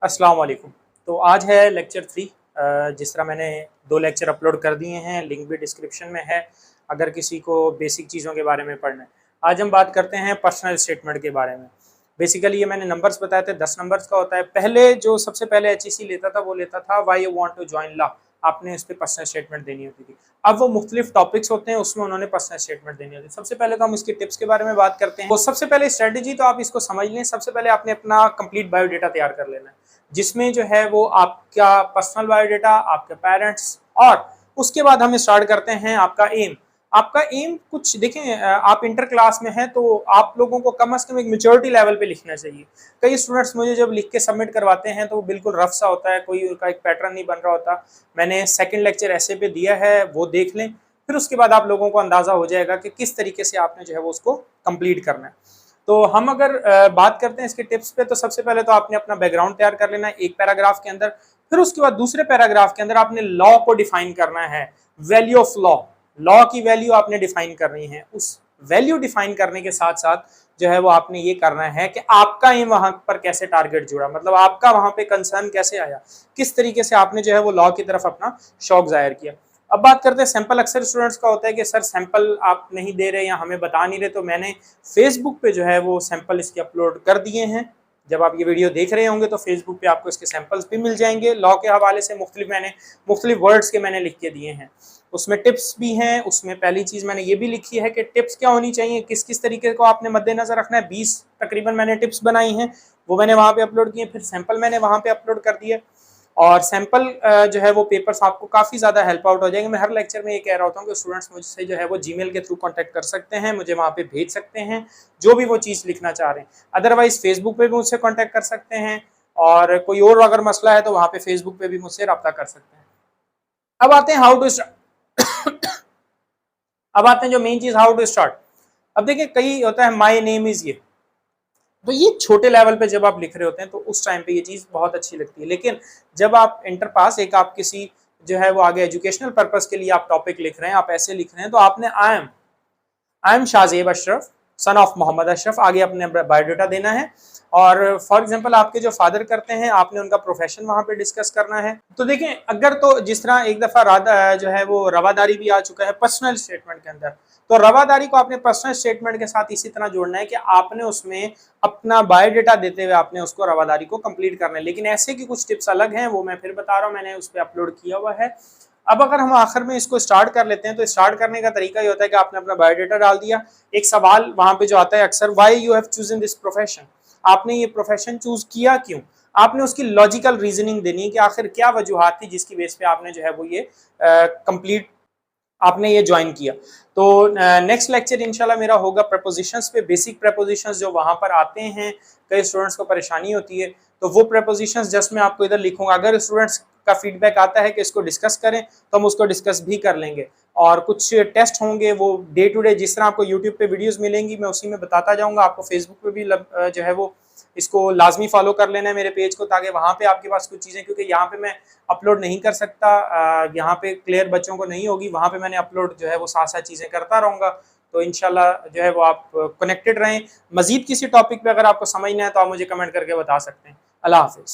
अस्सलाम वालेकुम। तो आज है लेक्चर 3। जिस तरह मैंने 2 लेक्चर अपलोड कर दिए हैं, लिंक भी डिस्क्रिप्शन में है अगर किसी को बेसिक चीज़ों के बारे में पढ़ना है। आज हम बात करते हैं पर्सनल स्टेटमेंट के बारे में। बेसिकली ये मैंने नंबर्स बताए थे, 10 नंबर्स का होता है। पहले जो सबसे पहले एचईसी लेता था वो लेता था why you want to join law, आपने इस पे पर्सनल स्टेटमेंट देनी होती थी। अब वो मुख्तलिफ टॉपिक्स होते हैं, उसमें उन्होंने पर्सनल स्टेटमेंट देनी होती है। सबसे पहले तो हम इसकी टिप्स के बारे में बात करते हैं। तो सबसे पहले स्ट्रेटेजी तो आप इसको समझ लें। सबसे पहले आपने अपना कंप्लीट बायोडाटा तैयार कर लेना है, जिसमें जो है वो आपका पर्सनल बायोडाटा, आपके पेरेंट्स, और उसके बाद हम स्टार्ट करते हैं आपका एम। आपका एम कुछ देखें, आप इंटर क्लास में हैं तो आप लोगों को कम से कम एक मेच्योरिटी लेवल पे लिखना चाहिए। कई स्टूडेंट्स मुझे जब लिख के सबमिट करवाते हैं तो वो बिल्कुल रफ सा होता है, कोई उनका एक पैटर्न नहीं बन रहा होता। मैंने सेकंड लेक्चर ऐसे पे दिया है, वो देख लें, फिर उसके बाद आप लोगों को अंदाजा हो जाएगा कि किस तरीके से आपने जो है वो उसको कंप्लीट करना है। तो हम अगर बात करते हैं इसके टिप्स पे, तो सबसे पहले तो आपने अपना बैकग्राउंड तैयार कर लेना है एक पैराग्राफ के अंदर। फिर उसके बाद दूसरे पैराग्राफ के अंदर आपने लॉ को डिफाइन करना है, वैल्यू ऑफ लॉ। लॉ की वैल्यू आपने डिफाइन करनी है। उस वैल्यू डिफाइन करने के साथ साथ जो है वो आपने ये करना है कि आपका ये वहां पर कैसे टारगेट जुड़ा, मतलब आपका वहां पे कंसर्न कैसे आया, किस तरीके से आपने जो है वो लॉ की तरफ अपना शौक जाहिर किया। अब बात करते हैं सैंपल। अक्सर स्टूडेंट्स का होता है कि सर सैंपल आप नहीं दे रहे या हमें बता नहीं रहे, तो मैंने फेसबुक पे जो है वो सैंपल इसके अपलोड कर दिए हैं। जब आप ये वीडियो देख रहे होंगे तो फेसबुक पे आपको इसके सैंपल्स भी मिल जाएंगे। लॉ के हवाले से मुख्तलिफ वर्ड्स के मैंने लिख के दिए हैं, उसमें टिप्स भी हैं। उसमें पहली चीज़ मैंने ये भी लिखी है कि टिप्स क्या होनी चाहिए, किस किस तरीके को आपने मद्देनजर रखना है। 20 तकरीबन मैंने टिप्स बनाई हैं, वो मैंने वहाँ पे अपलोड किए। फिर सैंपल मैंने वहाँ पे अपलोड कर दिए, और सैंपल जो है वो पेपर्स आपको काफ़ी ज़्यादा हेल्प आउट हो जाएंगे। मैं हर लेक्चर में ये कह रहा होता हूँ कि स्टूडेंट्स मुझसे जो है वो जीमेल के थ्रू कांटेक्ट कर सकते हैं, मुझे वहाँ पे भेज सकते हैं जो भी वो चीज़ लिखना चाह रहे हैं। अदरवाइज फेसबुक पे भी मुझसे कांटेक्ट कर सकते हैं, और कोई और अगर मसला है तो वहाँ पे फेसबुक पे भी मुझसे रब्ता कर सकते हैं। अब आते हैं हाउ टू अब आते हैं जो मेन चीज़, हाउ टू स्टार्ट। अब देखिए, कई होता है माई नेम इज़ ये, तो ये छोटे लेवल पे जब आप लिख रहे होते हैं तो उस टाइम पे ये चीज़ बहुत अच्छी लगती है। लेकिन जब आप इंटर पास, एक आप किसी जो है वो आगे एजुकेशनल पर्पस के लिए आप टॉपिक लिख रहे हैं, आप ऐसे लिख रहे हैं, तो आपने I am Shahzeb Ashraf son of Mohammad Ashraf आगे अपने बायोडाटा देना है। और फॉर एग्जांपल आपके जो फादर करते हैं, आपने उनका प्रोफेशन वहां पे डिस्कस करना है। तो देखें, अगर तो जिस तरह एक दफ़ा जो है वो रवादारी भी आ चुका है पर्सनल स्टेटमेंट के अंदर, तो रवादारी को आपने पर्सनल स्टेटमेंट के साथ इसी तरह जोड़ना है कि आपने उसमें अपना बायोडाटा देते हुए आपने उसको रवादारी को कंप्लीट करना है। लेकिन ऐसे की कुछ टिप्स अलग हैं, वो मैं फिर बता रहा हूँ, मैंने उस पर अपलोड किया हुआ है। अब अगर हम आखिर में इसको स्टार्ट कर लेते हैं, तो स्टार्ट करने का तरीका ये होता है कि आपने अपना बायोडाटा डाल दिया। एक सवाल वहां पे जो आता है अक्सर, why you have chosen this profession, आपने ये प्रोफेशन चूज किया क्यों। आपने उसकी लॉजिकल रीजनिंग देनी है कि आखिर क्या वजूहात थी जिसकी बेस पे आपने जो है वो ये कंप्लीट आपने ये ज्वाइन किया। तो नेक्स्ट लेक्चर इंशाल्लाह मेरा होगा प्रपोजिशंस पे, बेसिक प्रपोजिशंस जो वहां पर आते हैं, कई स्टूडेंट्स को परेशानी होती है, तो वो प्रपोजिशंस जस्ट मैं आपको इधर लिखूंगा। अगर स्टूडेंट्स का फीडबैक आता है कि इसको डिस्कस करें तो हम उसको डिस्कस भी कर लेंगे। और कुछ टेस्ट होंगे वो डे टू डे, जिस तरह आपको यूट्यूब पे वीडियोस मिलेंगी मैं उसी में बताता जाऊंगा। आपको फेसबुक पे भी जो है वो इसको लाजमी फॉलो कर लेना है मेरे पेज को, ताकि वहाँ पे आपके पास कुछ चीज़ें, क्योंकि यहाँ पे मैं अपलोड नहीं कर सकता, यहाँ पे क्लियर बच्चों को नहीं होगी, वहाँ पे मैंने अपलोड जो है वो साथ साथ चीज़ें करता रहूँगा। तो इंशाल्लाह जो है वो आप कनेक्टेड रहें। मजीद किसी टॉपिक पे अगर आपको समझना है तो आप मुझे कमेंट करके बता सकते हैं। अल्लाह हाफिज़।